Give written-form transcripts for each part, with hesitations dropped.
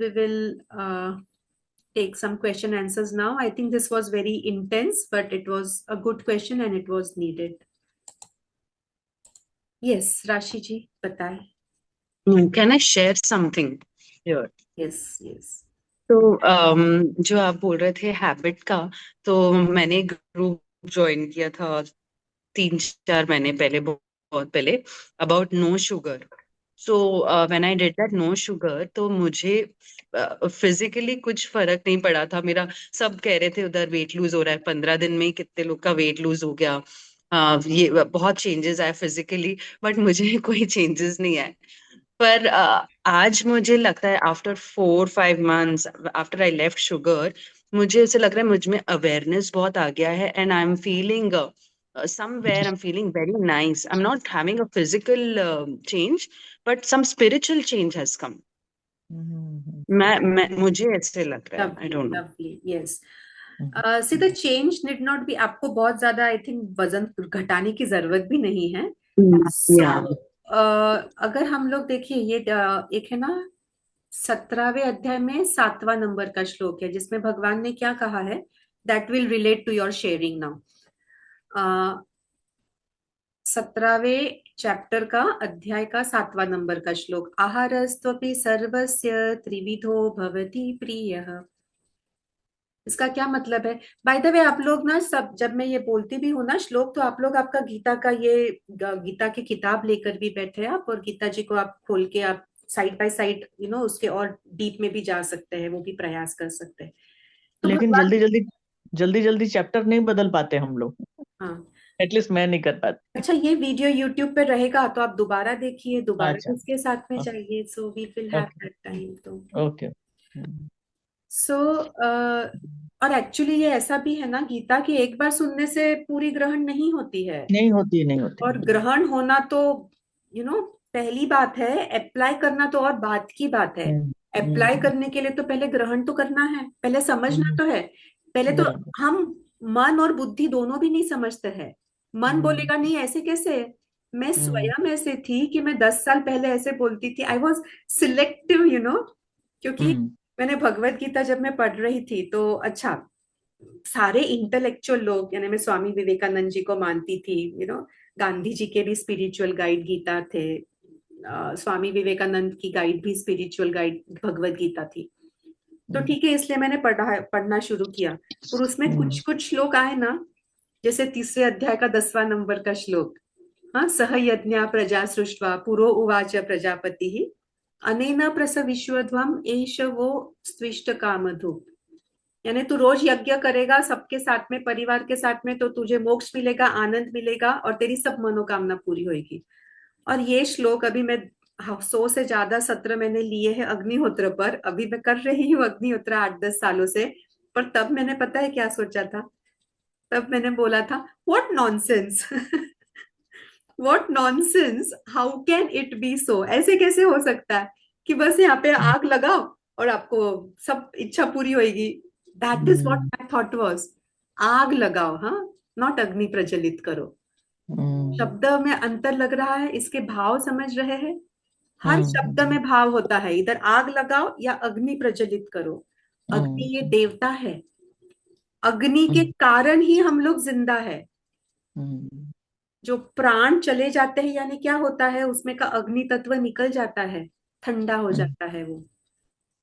we will take some question answers now. I think this was very intense, but it was a good question and it was needed. Yes, Rashi ji, बताएं. Can I share something here? Yes, yes. तो जो आप बोल रहे थे habit का, तो मैंने ग्रुप ज्वाइन किया था 3-4 महीने पहले, बहुत पहले, about no sugar. So when I did that no sugar, तो मुझे फिजिकली कुछ फर्क नहीं पड़ा था मेरा. सब कह रहे थे उधर वेट लूज हो रहा है, 15 दिन में ही कितने लोग का वेट लूज हो गया. ये बहुत चेंजेस आए फिजिकली, बट मुझे कोई चेंजेस नहीं आए. पर आज मुझे लगता है after 4-5 months after I left sugar, मुझे ऐसे लग रहा है मुझ में अवेयरनेस बहुत आ गया है. And I am feeling somewhere I'm feeling very nice. I'm not having a physical change, but some spiritual change has come. मुझे ऐसे लग रहा है. I Lovely, don't know. lovely. Yes. See, the change need not be. आपको बहुत ज्यादा I think वजन घटाने की जरूरत भी नहीं है. So, Yeah. अगर हम लोग देखिए ये एक है ना 17वें अध्याय में 7वां नंबर का श्लोक है जिसमें भगवान ने क्या कहा है. That will relate to your sharing now. 17वें चैप्टर का अध्याय का 7वां नंबर का श्लोक. आहारस्त्वपि सर्वस्य त्रिविधो भवति प्रियः. इसका क्या मतलब है? बाय द वे, आप लोग ना सब, जब मैं ये बोलती भी हूँ ना श्लोक, तो आप लोग आपका गीता का ये गीता की किताब लेकर भी बैठे आप, और गीता जी को आप खोल के आप साइड बाय साइड उसके और डीप में भी जा सकते हैं, वो भी प्रयास कर सकते हैं. तो लेकिन भगवान, जल्दी जल्दी चैप्टर नहीं बदल पाते हम लोग. हाँ, एटलीस्ट मैं नहीं कर पाती. अच्छा, ये वीडियो यूट्यूब पे रहेगा तो आप दोबारा देखिए, दोबारा अच्छा. इसके साथ में जाइए. So we will have okay. That time. तो ओके. सो और एक्चुअली ये ऐसा भी है ना, गीता की एक बार सुनने से पूरी ग्रहण नहीं होती है. नहीं होती. और ग्रहण होना तो पहली बात है, अप्लाई करना तो और बात की बात है. अप्लाई करने के लिए तो पहले ग्रहण तो करना है, पहले समझना तो है. पहले तो बराबर. हम मन और बुद्धि दोनों भी नहीं समझते हैं. मन बोलेगा नहीं ऐसे कैसे. मैं स्वयं ऐसे थी कि मैं 10 साल पहले ऐसे बोलती थी. आई वॉज सिलेक्टिव क्योंकि मैंने भगवत गीता जब मैं पढ़ रही थी तो अच्छा, सारे इंटेलेक्चुअल लोग, यानी मैं स्वामी विवेकानंद जी को मानती थी. गांधी जी के भी स्पिरिचुअल गाइड गीता थे. स्वामी विवेकानंद की गाइड भी स्पिरिचुअल गाइड भगवत गीता थी. तो ठीक है, इसलिए मैंने पढ़ना शुरू किया. और उसमें कुछ कुछ श्लोक आए ना, जैसे 3रे अध्याय का 10वां नंबर का श्लोक. हाँ, सह यज्ञ प्रजा सृष्ट्वा पुरो उवाच प्रजापति अनेन प्रसविश्वध्वम एष वो स्विष्ट कामधुक्. यानी तू रोज यज्ञ करेगा सबके साथ में, परिवार के साथ में, तो तुझे मोक्ष मिलेगा, आनंद मिलेगा और तेरी सब मनोकामना पूरी होगी. और ये श्लोक अभी मैं 100 से ज्यादा सत्र मैंने लिए हैं अग्निहोत्र पर. अभी मैं कर रही हूँ अग्निहोत्र 8-10 सालों से. पर तब मैंने पता है क्या सोचा था? तब मैंने बोला था what nonsense. What nonsense, how can it be so. ऐसे कैसे हो सकता है कि बस यहाँ पे आग लगाओ और आपको सब इच्छा पूरी होगी. That is what my thought was. आग लगाओ, हाँ, नॉट अग्नि प्रज्वलित करो. शब्द में अंतर लग रहा है, इसके भाव समझ रहे हैं. हर शब्द में भाव होता है. इधर आग लगाओ या अग्नि प्रज्वलित करो. अग्नि ये देवता है. अग्नि के कारण ही हम लोग जिंदा है. जो प्राण चले जाते हैं यानी क्या होता है, उसमें का अग्नि तत्व निकल जाता है, ठंडा हो जाता है वो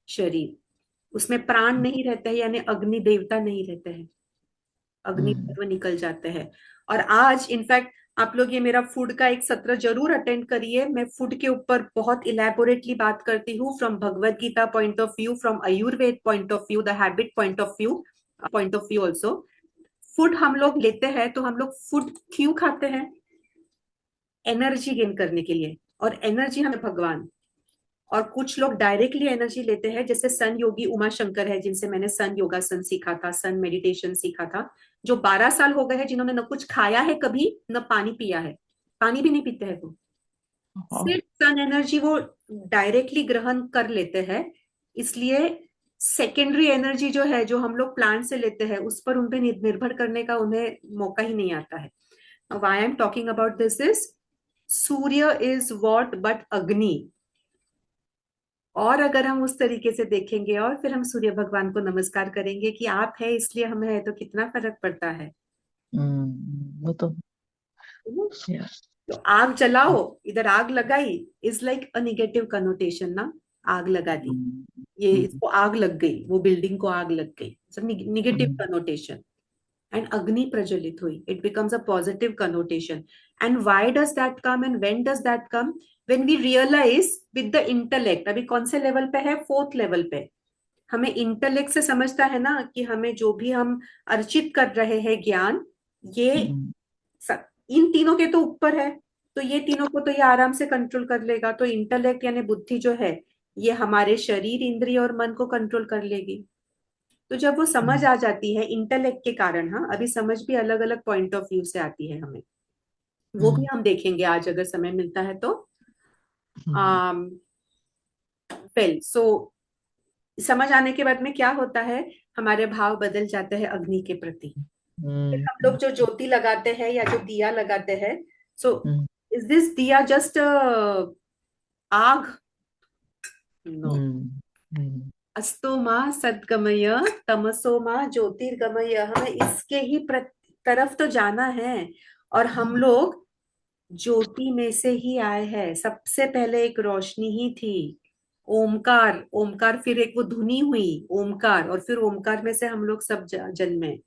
शरीर. उसमें प्राण नहीं रहते हैं, यानी अग्नि देवता नहीं रहते हैं, अग्नि तत्व निकल जाते हैं. और आज इनफैक्ट आप लोग ये मेरा फूड का एक सत्र जरूर अटेंड करिए. मैं फूड के ऊपर बहुत इलेबोरेटली बात करती हूँ, from Bhagavad Gita point of view, from Ayurveda point of view, the habit point of view also. Food हम लोग लेते हैं तो हम लोग फूड क्यों खाते हैं? एनर्जी गेन करने के लिए. और एनर्जी हमें भगवान, और कुछ लोग डायरेक्टली एनर्जी लेते हैं, जैसे सन योगी उमा शंकर है जिनसे मैंने सन योगासन सीखा था, सन मेडिटेशन सीखा था, जो 12 साल हो गए हैं, जिन्होंने न कुछ खाया है कभी, न पानी पिया है. पानी भी नहीं पीते हैं वो. सिर्फ सन एनर्जी वो डायरेक्टली ग्रहण कर लेते हैं. इसलिए सेकेंडरी एनर्जी जो है, जो हम लोग प्लांट से लेते हैं, उस पर उन पे निर्भर करने का उन्हें मौका ही नहीं आता है. Why I am talking about this is, Surya is what but अग्नि. और अगर हम उस तरीके से देखेंगे और फिर हम सूर्य भगवान को नमस्कार करेंगे कि आप है इसलिए हम है, तो कितना फर्क पड़ता है। वो तो है ना? या तो आग जलाओ, इधर आग लगाई, is like a negative connotation ना। आग लगा दी, ये इसको आग लग गई, वो बिल्डिंग को आग लग गई, निगेटिव कनोटेशन। एंड अग्नि प्रज्वलित हुई, it becomes a positive connotation. And why does that come and when does that come? When we realise with the intellect. अभी कौन से लेवल पे है? फोर्थ लेवल पे। हमें इंटेलेक्ट से समझता है ना कि हमें जो भी हम अर्जित कर रहे हैं ज्ञान, ये इन तीनों के तो ऊपर है, तो ये तीनों को तो ये आराम से कंट्रोल कर लेगा। तो इंटेलेक्ट यानी बुद्धि जो है, ये हमारे शरीर, इंद्रिय और मन को कंट्रोल कर लेगी। तो जब वो समझ आ जाती है इंटेलेक्ट के कारण, हाँ अभी समझ भी अलग अलग पॉइंट ऑफ व्यू से आती है हमें, वो भी हम देखेंगे आज अगर समय मिलता है तो। वेल सो समझ आने के बाद में क्या होता है, हमारे भाव बदल जाते हैं अग्नि के प्रति। फिर हम लोग जो ज्योति लगाते हैं या जो दिया लगाते हैं, सो इज दिस दिया जस्ट आग? नो। अस्तो माँ सद्गमय, तमसो माँ ज्योतिर्गमय। हमें इसके ही तरफ तो जाना है। और हम लोग ज्योति में से ही आए हैं। सबसे पहले एक रोशनी ही थी, ओमकार। ओमकार फिर एक वो धुनी हुई ओमकार, और फिर ओमकार में से हम लोग सब जन्मे।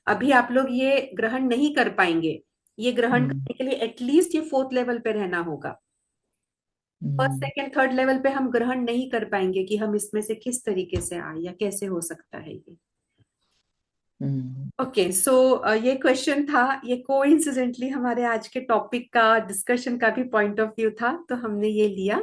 अभी आप लोग ये ग्रहण नहीं कर पाएंगे। ये ग्रहण करने के लिए एटलीस्ट ये फोर्थ लेवल पे रहना होगा। फर्स्ट सेकंड थर्ड लेवल पे हम ग्रहण नहीं कर पाएंगे कि हम इसमें से किस तरीके से आए या कैसे हो सकता है ये। ओके सो ये क्वेश्चन था, ये कोइंसिडेंटली हमारे आज के टॉपिक का डिस्कशन का भी पॉइंट ऑफ व्यू था, तो हमने ये लिया।